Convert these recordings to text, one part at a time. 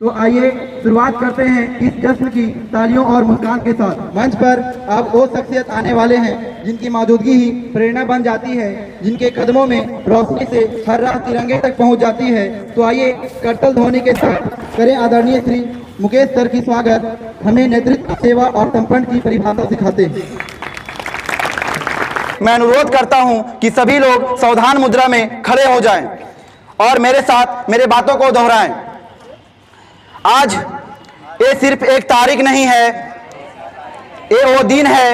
तो आइए शुरुआत करते हैं इस जश्न की तालियों और मुस्कान के साथ। मंच पर अब वो शख्सियत आने वाले हैं जिनकी मौजूदगी ही प्रेरणा बन जाती है, जिनके कदमों में रोशनी से हर राह तिरंगे तक पहुंच जाती है। तो आइए करतल ध्वनि के साथ करें आदरणीय श्री मुकेश सर की स्वागत। हमें नेतृत्व, सेवा और समर्पण की परिभाषा सिखाते हैं। मैं अनुरोध करता हूं कि सभी लोग सावधान मुद्रा में खड़े हो जाएं और मेरे साथ मेरे बातों को दोहराएं। आज ये सिर्फ एक तारीख नहीं है, ये वो दिन है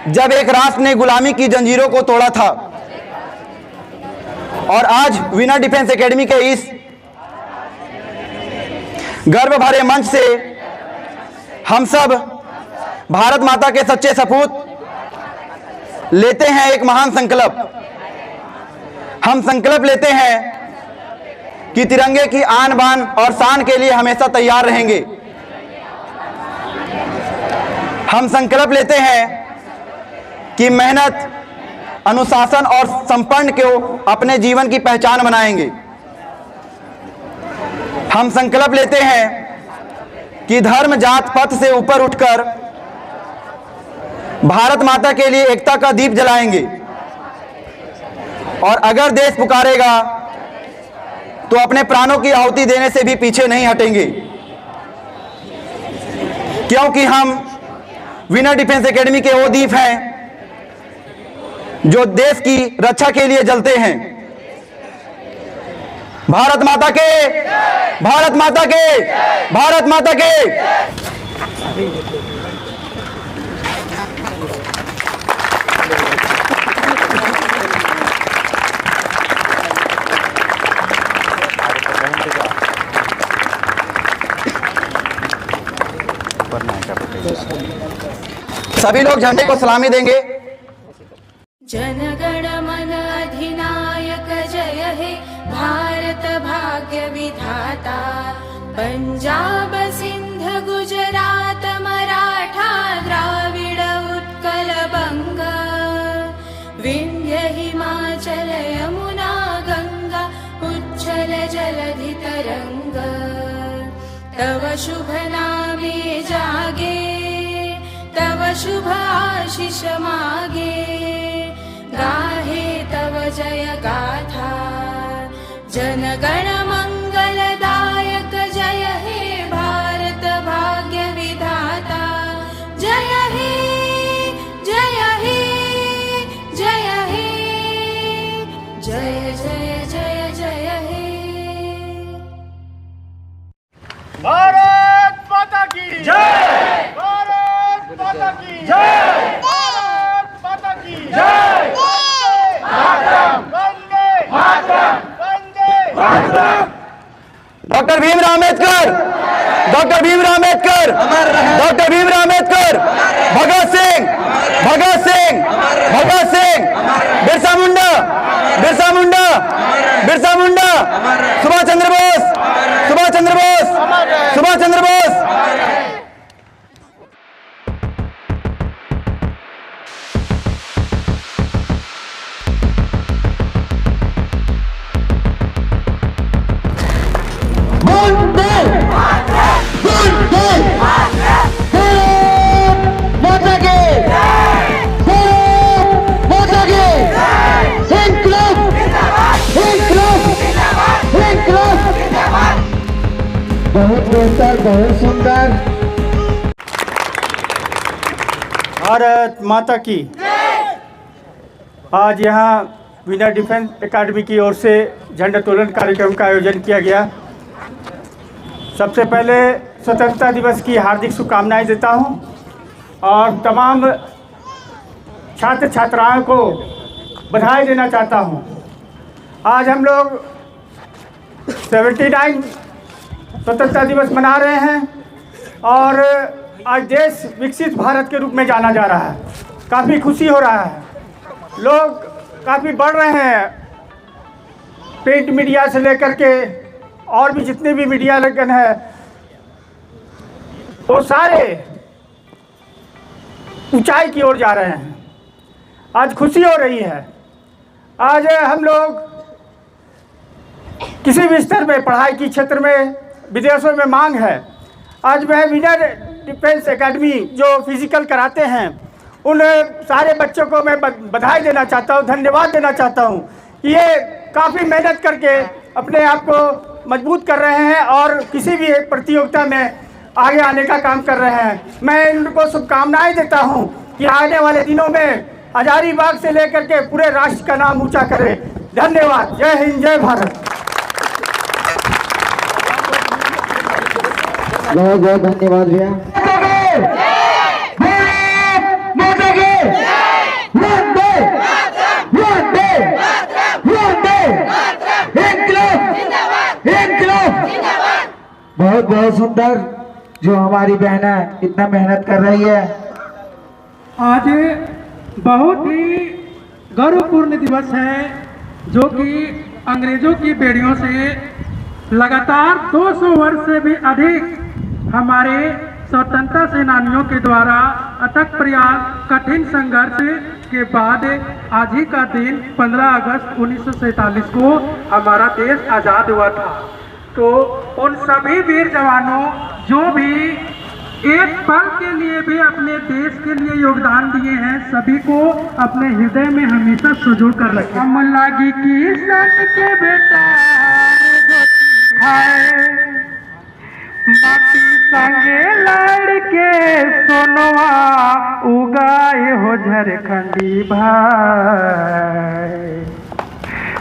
जब एक राष्ट्र ने गुलामी की जंजीरों को तोड़ा था। और आज विनर डिफेंस एकेडमी के इस गर्व भरे मंच से हम सब भारत माता के सच्चे सपूत लेते हैं एक महान संकल्प। हम संकल्प लेते हैं कि तिरंगे की आन बान और शान के लिए हमेशा तैयार रहेंगे। हम संकल्प लेते हैं कि मेहनत, अनुशासन और समर्पण को अपने जीवन की पहचान बनाएंगे। हम संकल्प लेते हैं कि धर्म, जात, पथ से ऊपर उठकर भारत माता के लिए एकता का दीप जलाएंगे। और अगर देश पुकारेगा तो अपने प्राणों की आहुति देने से भी पीछे नहीं हटेंगे, क्योंकि हम विनर डिफेंस एकेडमी के वो दीप हैं जो देश की रक्षा के लिए जलते हैं। भारत माता के, भारत माता के, भारत माता के। सभी लोग झंडे को सलामी देंगे। जनगण मन अधिनायक जय हे भारत भाग्य विधाता। पंजाब सिंध गुजरात मराठा द्राविड़ उत्कल बंग। विंध्य हिमाचल यमुना गंगा उच्छल जलधि तरंग। तव शुभ नामे जागे, तव शुभ आशीष मागे। गाहे तव जय गाथा, जनगण मंगलदायक जय हे भारत भाग्य विधाता। जय हे, जय हे, जय हे, जय जय जय जय हे। भारत माता की जय, भारत माता की जय, भारत माता की जय। Vande Mataram, Vande Mataram. Doctor Bhimrao Ambedkar, doctor Bhimrao Ambedkar, doctor Bhimrao Ambedkar, Bhagat Singh, Bhagat Singh, Bhagat Singh, Birsa Munda, Birsa Munda, Birsa Munda, Subhash Chandra Bose, Subhash Chandra Bose, Subhash Chandra Bose. बहुत बेहतर, बहुत सुंदर। भारत माता की। आज यहाँ विनर डिफेंस एकेडमी की ओर से झंडा तोलन कार्यक्रम का आयोजन किया गया। सबसे पहले स्वतंत्रता दिवस की हार्दिक शुभकामनाएं देता हूं और तमाम छात्र छात्राओं को बधाई देना चाहता हूं। आज हम लोग 79 स्वतंत्रता दिवस मना रहे हैं और आज देश विकसित भारत के रूप में जाना जा रहा है। काफ़ी खुशी हो रहा है, लोग काफ़ी बढ़ रहे हैं। प्रिंट मीडिया से लेकर के और भी जितने भी मीडिया लगन है वो सारे ऊंचाई की ओर जा रहे हैं। आज खुशी हो रही है। आज हम लोग किसी भी स्तर में पढ़ाई के क्षेत्र में विदेशों में मांग है। आज मैं विनर डिफेंस एकेडमी जो फिजिकल कराते हैं उन सारे बच्चों को मैं बधाई देना चाहता हूँ, धन्यवाद देना चाहता हूँ कि ये काफ़ी मेहनत करके अपने आप को मजबूत कर रहे हैं और किसी भी एक प्रतियोगिता में आगे आने का काम कर रहे हैं। मैं इनको शुभकामनाएं देता हूँ कि आने वाले दिनों में हजारीबाग से लेकर के पूरे राष्ट्र का नाम ऊंचा करें। धन्यवाद। जय हिंद, जय भारत। बहुत बहुत धन्यवाद भैया। बहुत बहुत सुंदर जो हमारी बहनें इतना मेहनत कर रही है। आज बहुत ही गौरवपूर्ण दिवस है जो कि अंग्रेजों की बेड़ियों से लगातार 200 वर्ष से भी अधिक हमारे स्वतंत्रता सेनानियों के द्वारा अथक प्रयास कठिन संघर्ष के बाद आज ही का दिन 15 अगस्त 1947 को हमारा देश आज़ाद हुआ था। तो उन सभी वीर जवानों जो भी एक पल के लिए भी अपने देश के लिए योगदान दिए हैं, सभी को अपने हृदय में हमेशा सजो कर रखें। हम लागी किसान के बेटा माटी संगे लड़के सोनवा उगाए हो झारखंडी भाई,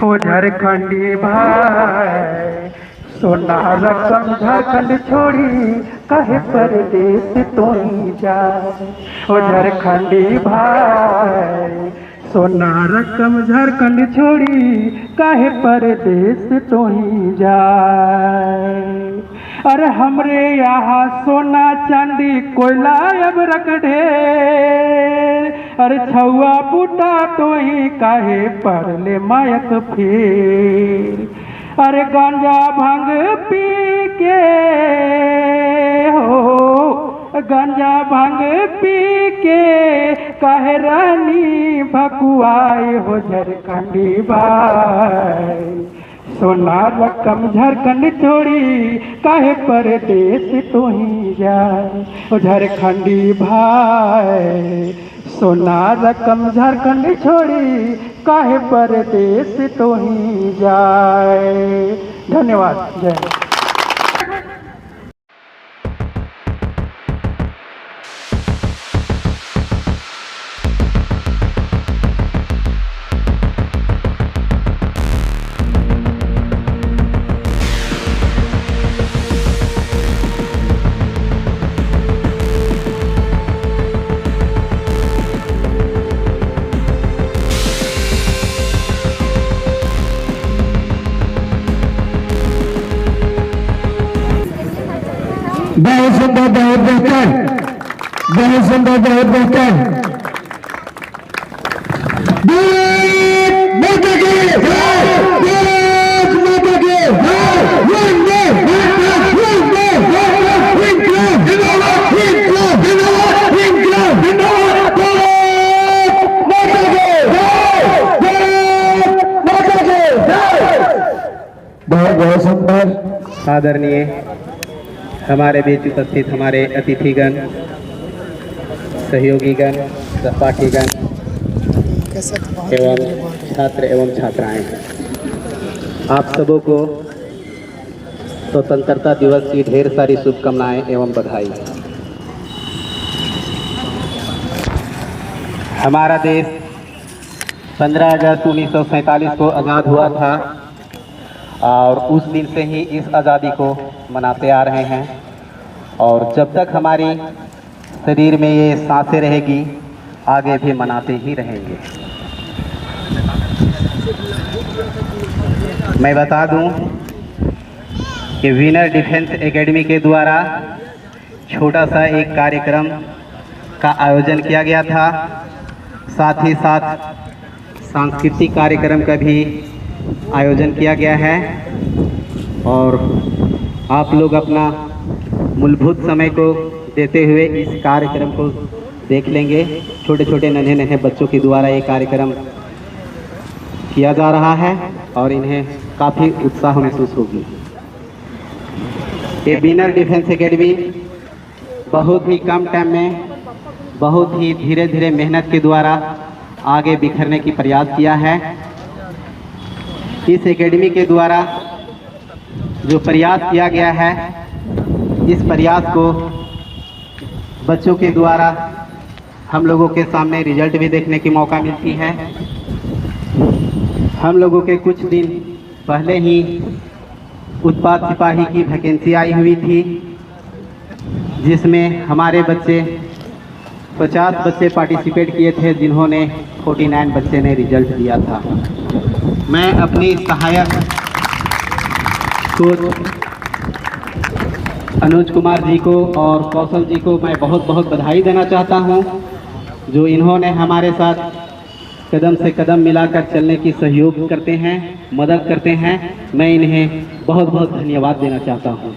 हो झारखंडी भाई। सोना रकम झारखंड छोड़ी कहे परदेश तो ही जाए, हो झारखंडी भाई। सोना रकम झारखंड छोड़ी काहे परदेश तो ही जाए। अरे हमरे यहाँ सोना चांदी कोयला अब रख दे, अरे छुआ बूटा तो ही काहे पर ले मायक फिर। अरे गांजा भांग पी के हो, गांजा भांग पी के काहे रानी भकुआई हो झारखंडी भाई। सोना रकम झारखंड छोड़ी काहे परदेश तो ही जाए, हो झारखंडी भाई। सोना रकम झारखंड छोड़ी काहे परदेश तो ही जाए। धन्यवाद। जय। बहुत सुंदर, बहुत बेहतर, बहुत सुंदर, बहुत बेहतर। बहुत बहुत सुंदर। आदरणीय हमारे बीच उपस्थित हमारे अतिथिगण, सहयोगीगण, सहपाठीगण एवं छात्र एवं छात्राएं, आप सबों को स्वतंत्रता दिवस की ढेर सारी शुभकामनाएं एवं बधाई। हमारा देश 15 अगस्त 1947 को आज़ाद हुआ था और उस दिन से ही इस आज़ादी को मनाते आ रहे हैं और जब तक हमारी शरीर में ये सांसें रहेगी आगे भी मनाते ही रहेंगे। मैं बता दूं कि विनर डिफेंस एकेडमी के द्वारा छोटा सा एक कार्यक्रम का आयोजन किया गया था, साथ ही साथ सांस्कृतिक कार्यक्रम का भी आयोजन किया गया है और आप लोग अपना मूलभूत समय को देते हुए इस कार्यक्रम को देख लेंगे। छोटे छोटे नन्हे नन्हे बच्चों के द्वारा ये कार्यक्रम किया जा रहा है और इन्हें काफ़ी उत्साह महसूस होगी। ये विनर डिफेंस एकेडमी बहुत ही कम टाइम में बहुत ही धीरे धीरे मेहनत के द्वारा आगे बिखरने की प्रयास किया है। इस एकेडमी के द्वारा जो प्रयास किया गया है, इस प्रयास को बच्चों के द्वारा हम लोगों के सामने रिजल्ट भी देखने की मौका मिलती है। हम लोगों के कुछ दिन पहले ही उत्पाद सिपाही की वैकेंसी आई हुई थी, जिसमें हमारे बच्चे 50 बच्चे पार्टिसिपेट किए थे, जिन्होंने 49 बच्चे ने रिजल्ट दिया था। मैं अपनी सहायक कोच अनुज कुमार जी को और कौशल जी को मैं बहुत बहुत बधाई देना चाहता हूं, जो इन्होंने हमारे साथ कदम से कदम मिलाकर चलने की सहयोग करते हैं, मदद करते हैं। मैं इन्हें बहुत बहुत धन्यवाद देना चाहता हूं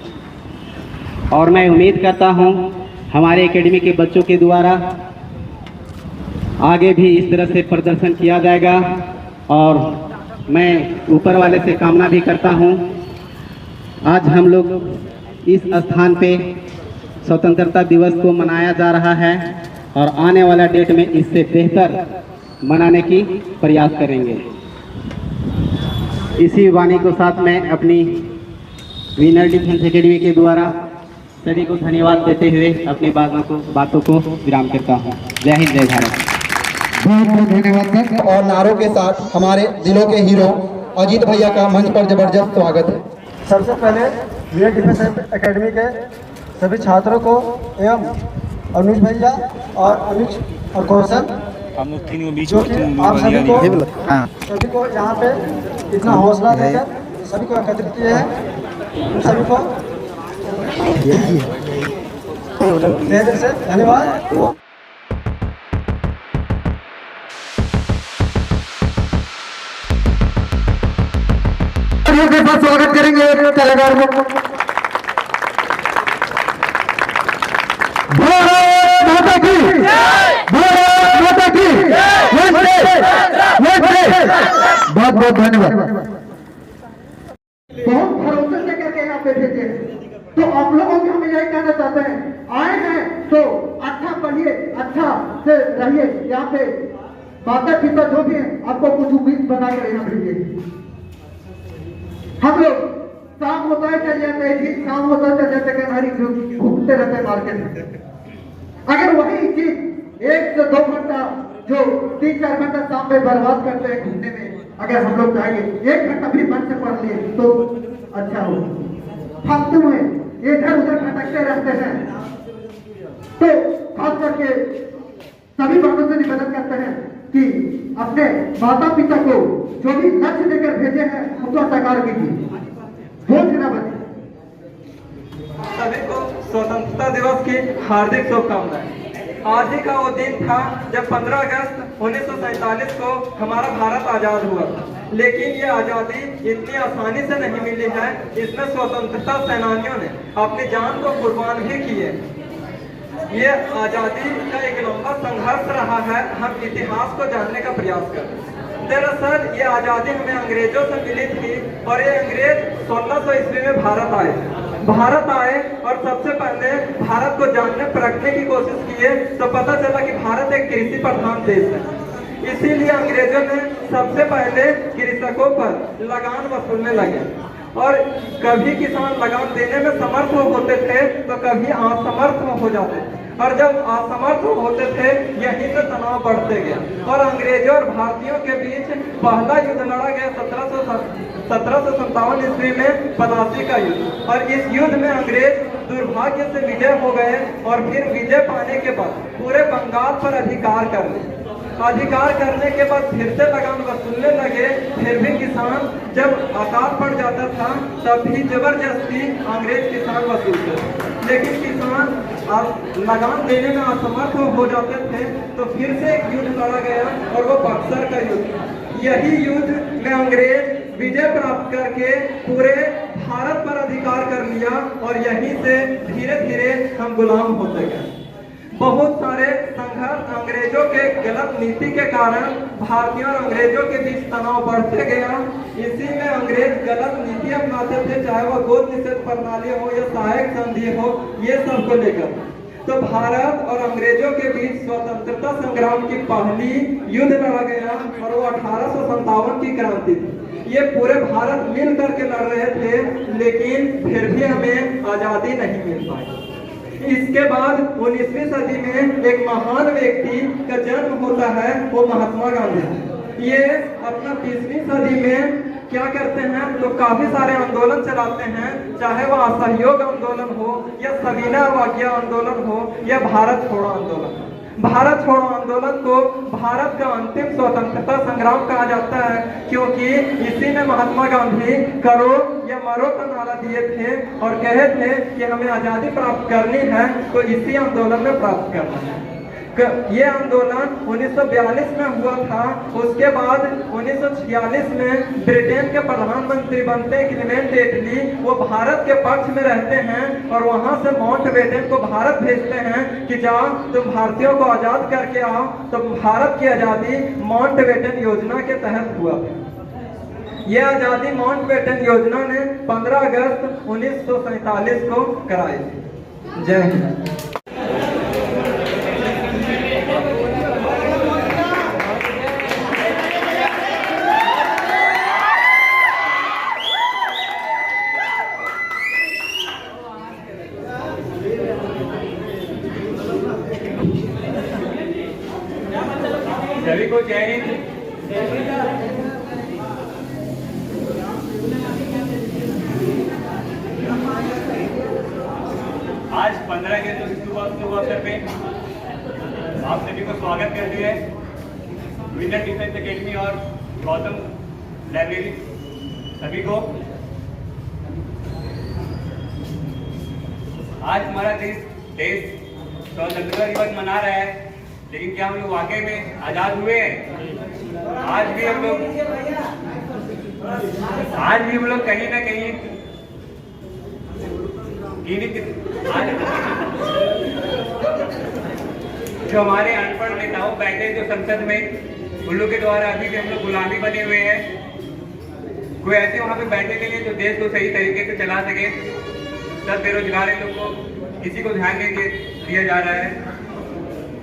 और मैं उम्मीद करता हूं हमारे एकेडमी के बच्चों के द्वारा आगे भी इस तरह से प्रदर्शन किया जाएगा। और मैं ऊपर वाले से कामना भी करता हूं, आज हम लोग इस स्थान पे स्वतंत्रता दिवस को मनाया जा रहा है और आने वाला डेट में इससे बेहतर मनाने की प्रयास करेंगे। इसी वाणी को साथ में अपनी विनर डिफेंस एकेडमी के द्वारा सभी को धन्यवाद देते हुए अपनी बातों को विराम करता हूँ। जय हिंद, जय भारत। बहुत बहुत धन्यवाद सर। और नारों के साथ हमारे दिलों के हीरो अजीत भैया का मंच पर जबरदस्त स्वागत है। सबसे पहले विनर डिफेंस एकेडमी के सभी छात्रों को एवं अनुज भैया और अनुज और कौशल, जो कि आप सभी को यहाँ पे इतना हौसला देकर सभी को एकत्रित किए हैं, उन सभी को दिल से धन्यवाद। के साथ स्वागत करेंगे कलाकार को। भारत माता की, भारत माता की, बहुत बहुत धन्यवाद। बहुत भरोसे से करके यहाँ पे भेजे, तो आप लोगों को हम यही कहना चाहते हैं, आए हैं तो अच्छा पढ़िए, अच्छा से रहिए। यहाँ पे माता पिता जो भी है आपको कुछ उम्मीद बनाकर यहाँ भेजिए। हम लोग शाम होता है चल जाते हैं, ठीक शाम होता है चल जाते हैं, हरी घूमते रहते हैं मार्केट में। अगर वही चीज 1 से 2 घंटा जो 3-4 घंटा शाम में बर्बाद करते हैं घूमने में, अगर हम लोग चाहेंगे 1 घंटा भी मन से पढ़ लिए तो अच्छा हो। फालतू में इधर उधर भटकते रहते हैं, तो खास करके सभी बातों से निवेदन करते हैं कि अपने माता पिता को जो भी लक्ष्य देकर भेजे हैं उनको साकार कीजिए, बोझ न बने। सभी को स्वतंत्रता दिवस की हार्दिक शुभकामनाएं। आज ही का वो दिन था जब 15 अगस्त 1947 को हमारा भारत आजाद हुआ था, लेकिन ये आज़ादी इतनी आसानी से नहीं मिली है। इसमें स्वतंत्रता सेनानियों ने अपनी जान को कुर्बान भी किए। ये आज़ादी का एक लंबा संघर्ष रहा है। हम इतिहास को जानने का प्रयास करें। दरअसल ये आज़ादी हमें अंग्रेजों से मिली थी और ये अंग्रेज 1600 ईस्वी में भारत आए और सबसे पहले भारत को जानने परखने की कोशिश किए, तो पता चला कि भारत एक कृषि प्रधान देश है। इसीलिए अंग्रेजों ने सबसे पहले कृषकों पर लगान वसूलने लगे और कभी किसान लगान देने में समर्थ होते थे तो कभी असमर्थ हो जाते थे, और जब असमर्थ होते थे यहीं से तनाव बढ़ते गया और अंग्रेजों और भारतीयों के बीच पहला युद्ध लड़ा गया 1757 ईस्वी में पलासी का युद्ध। और इस युद्ध में अंग्रेज दुर्भाग्य से विजय हो गए और फिर विजय पाने के बाद पूरे बंगाल पर अधिकार करने के बाद फिर से लगान वसूलने लगे। फिर भी किसान जब अकाल पड़ जाता था तब भी जबरदस्ती अंग्रेज किसान वसूलते थे, लेकिन किसान लगान देने में असमर्थ हो जाते थे। तो फिर से एक युद्ध लड़ा गया और वो बक्सर का युद्ध। यही युद्ध में अंग्रेज विजय प्राप्त करके पूरे भारत पर अधिकार कर लिया और यहीं से धीरे धीरे हम गुलाम होते गए। बहुत सारे संघर्ष अंग्रेजों के गलत नीति के कारण भारतीयों और अंग्रेजों के बीच तनाव बढ़ते गया। इसी में अंग्रेज गलत नीति अपनाते थे, चाहे वह गोद निषेध प्रणाली हो या सहायक संधि हो, ये सब को लेकर। तो भारत और अंग्रेजों के बीच स्वतंत्रता संग्राम की पहली युद्ध लड़ा गया और वो 1857 की क्रांति थी। ये पूरे भारत मिल करके लड़ रहे थे, लेकिन फिर भी हमें आजादी नहीं मिल पाई। इसके बाद 19वीं सदी में एक महान व्यक्ति का जन्म होता है, वो महात्मा गांधी। ये अपना 20वीं सदी में क्या करते हैं, तो काफी सारे आंदोलन चलाते हैं, चाहे वह असहयोग आंदोलन हो या सविनय अवज्ञा आंदोलन हो या भारत छोड़ो आंदोलन। भारत छोड़ो आंदोलन को भारत का अंतिम स्वतंत्रता संग्राम कहा जाता है, क्योंकि इसी में महात्मा गांधी करो या मरो का नारा दिए थे और कहे थे कि हमें आजादी प्राप्त करनी है तो इसी आंदोलन में प्राप्त करना है। ये आंदोलन 1942 में हुआ था। उसके बाद 1946 में ब्रिटेन के प्रधानमंत्री बनते हैं क्लेमेंट एटली, वो भारत के पक्ष में रहते हैं और वहां से माउंटबेटन को भारत भेजते हैं कि जाओ तुम भारतीयों को आजाद करके आओ। तो भारत की आजादी माउंटबेटन योजना के तहत हुआ। यह आजादी माउंटबेटन योजना ने 15 अगस्त 1947 को कराई थी। जय हिंद। सभी को जय हिंद। आज 15 अगस्त शुभ अवसर पे आप सभी को स्वागत करते हैं विनर डिफेंस एकेडमी और गौतम लाइब्रेरी सभी को। आज हमारा देश स्वतंत्रता दिवस मना रहा है, लेकिन क्या हम लोग वाकई में आजाद हुए हैं? आज भी हम लोग कहीं ना कहीं जो हमारे अनपढ़ नेताओं बैठे जो संसद में, उन लोग के द्वारा अभी भी हम लोग गुलामी बने हुए हैं। कोई ऐसे वहां पे बैठे नहीं है जो देश को सही तरीके से चला सके। सब बेरोजगार लोग को किसी को ध्यान नहीं दिया जा रहा है।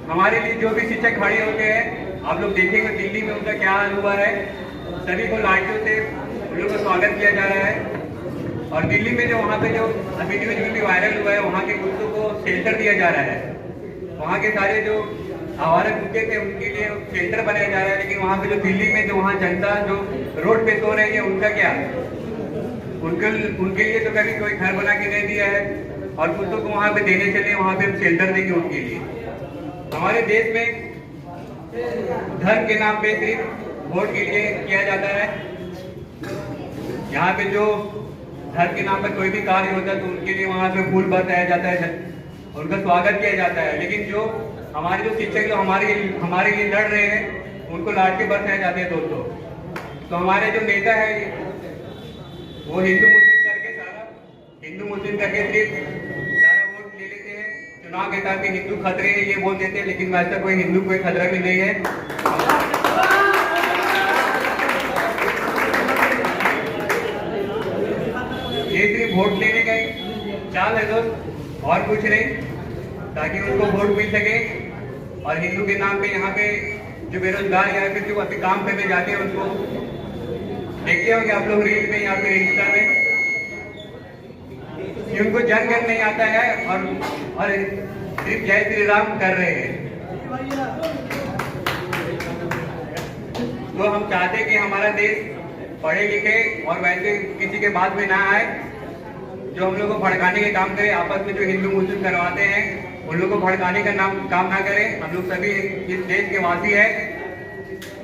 हमारे लिए जो भी शिक्षक खड़े होते हैं, आप लोग देखेंगे दिल्ली में उनका क्या हाल हुआ है। सभी को लाठियों से उन लोगों का स्वागत किया जा रहा है। और दिल्ली में जो वहाँ पे जो वीडियो जो भी वायरल हुआ है, वहाँ के कुत्तों को शेल्टर दिया जा रहा है। वहाँ के सारे जो आवारा कुत्ते थे उनके लिए शेल्टर बनाया जा रहा है, लेकिन वहाँ पे जो दिल्ली में जो वहाँ जनता जो रोड पे सो रही है, उनका क्या? उनके लिए तो कभी कोई घर बना के नहीं दिया है और कुत्तों को वहाँ पे देने चले, वहाँ पे हम शेल्टर देंगे उनके लिए। हमारे देश में धर्म के नाम पे सिर्फ वोट के लिए किया जाता है। यहाँ पे जो धर्म के नाम पर कोई भी कार्य होता है तो उनके लिए वहाँ पे फूल बरसाया जाता है, उनका स्वागत किया जाता है। लेकिन जो हमारे जो शिक्षक जो हमारे लिए लड़ रहे हैं, उनको लाठ के बरसाए जाते हैं दोस्तों। तो हमारे जो नेता है वो हिंदू मुस्लिम करके सिर्फ सारा वोट ले लेते हैं। चुनाव के टाइम पे हिंदू खतरे हैं ये बोल देते हैं, लेकिन वैसा कोई हिंदू कोई खतरा भी नहीं है। ये सिर्फ वोट लेने का चाल है दोस्त, और कुछ नहीं, ताकि उनको वोट मिल सके। और हिंदू के नाम पे यहाँ पे जो बेरोजगार या फिर जो काम करने जाते हैं उनको देखते होंगे आप लोग रील में या फिर इंस्टा में, कि उनको जन गण नहीं आता है और सिर्फ जय श्री राम कर रहे हैं। तो हम चाहते कि हमारा देश पढ़े लिखे और वैसे किसी के बात में ना आए, जो हम लोग को भड़काने के काम करे। आपस में जो हिंदू मुस्लिम करवाते हैं उन लोगों को भड़काने का काम ना करें। हम लोग सभी इस देश के वासी है।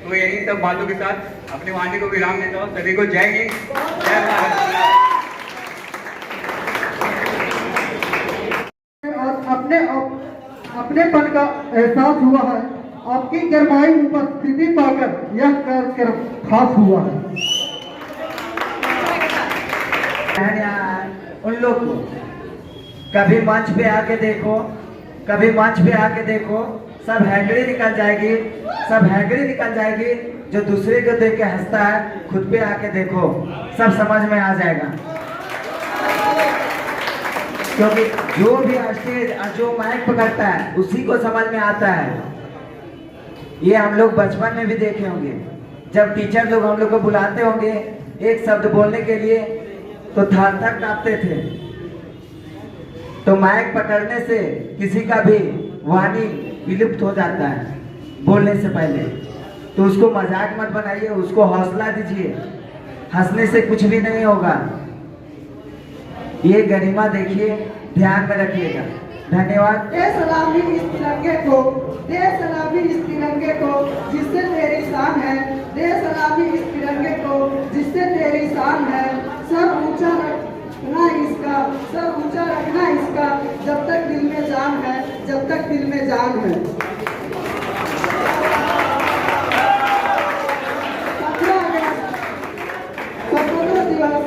तो यही सब बातों के साथ अपने वाणी को विराम देता हूँ। सभी को जय हिंद, जय भारत। अपनेपन का एहसास हुआ है। आपकी गरमाई उपस्थिति पाकर यह कार्यक्रम खास हुआ है। उन लोग को कभी मंच पे आके देखो, कभी मंच पे आके देखो, सब हैंगरी निकल जाएगी, सब हैंगरी निकल जाएगी। जो दूसरे को देख के हंसता है, खुद पे आके देखो, सब समझ में आ जाएगा। क्योंकि जो भी स्टेज जो माइक पकड़ता है उसी को समझ में आता है। ये हम लोग बचपन में भी देखे होंगे, जब टीचर लोग हम लोग को बुलाते होंगे एक शब्द बोलने के लिए तो थर थर कांपते थे। तो माइक पकड़ने से किसी का भी वाणी विलुप्त हो जाता है बोलने से पहले। तो उसको मजाक मत बनाइए, उसको हौसला दीजिए, हंसने से कुछ भी नहीं होगा। ये गरिमा देखिए, ध्यान में रखिएगा। धन्यवाद। दे सलामी इस तिरंगे को, दे सलामी इस तिरंगे को जिससे तेरी शान है, दे सलामी इस तिरंगे को जिससे तेरी शान है। सर ऊंचा रखना इसका, सर ऊंचा रखना इसका, जब तक दिल में जान है, जब तक दिल में जान है। 15 दिवस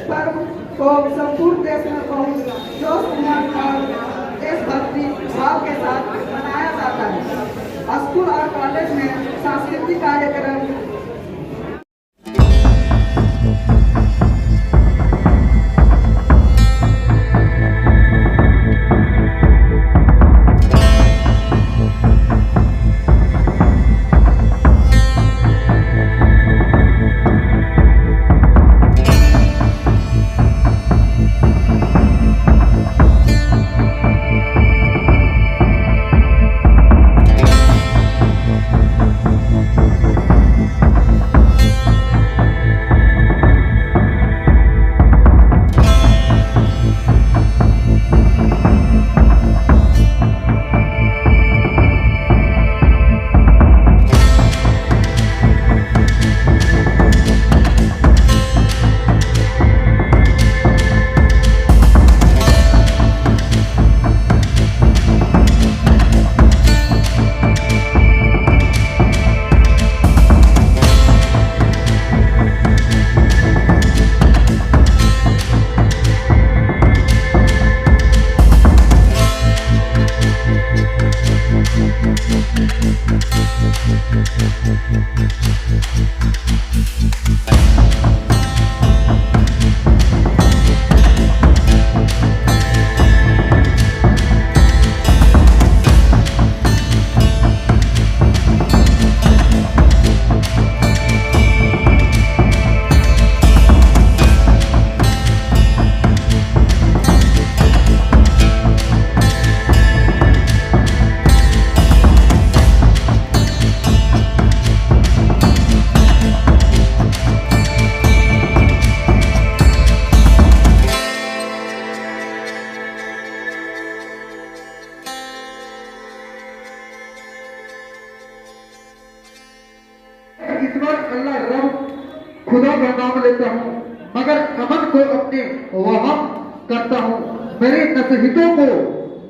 पर्व को संपूर्ण देश में बहुत जोश उमंग और देशभक्ति भाव के साथ मनाया जाता है। स्कूल और कॉलेज में सांस्कृतिक कार्यक्रम ईश्वर अल्लाह रब खुदा का नाम लेता हूँ, मगर अमन को अपने वहम करता हूँ। मेरे नसीहतों को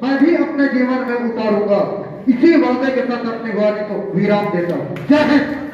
मैं भी अपने जीवन में उतारूंगा। इसी वादे के साथ अपने वाणी को विराम देता हूँ। जय हिंद।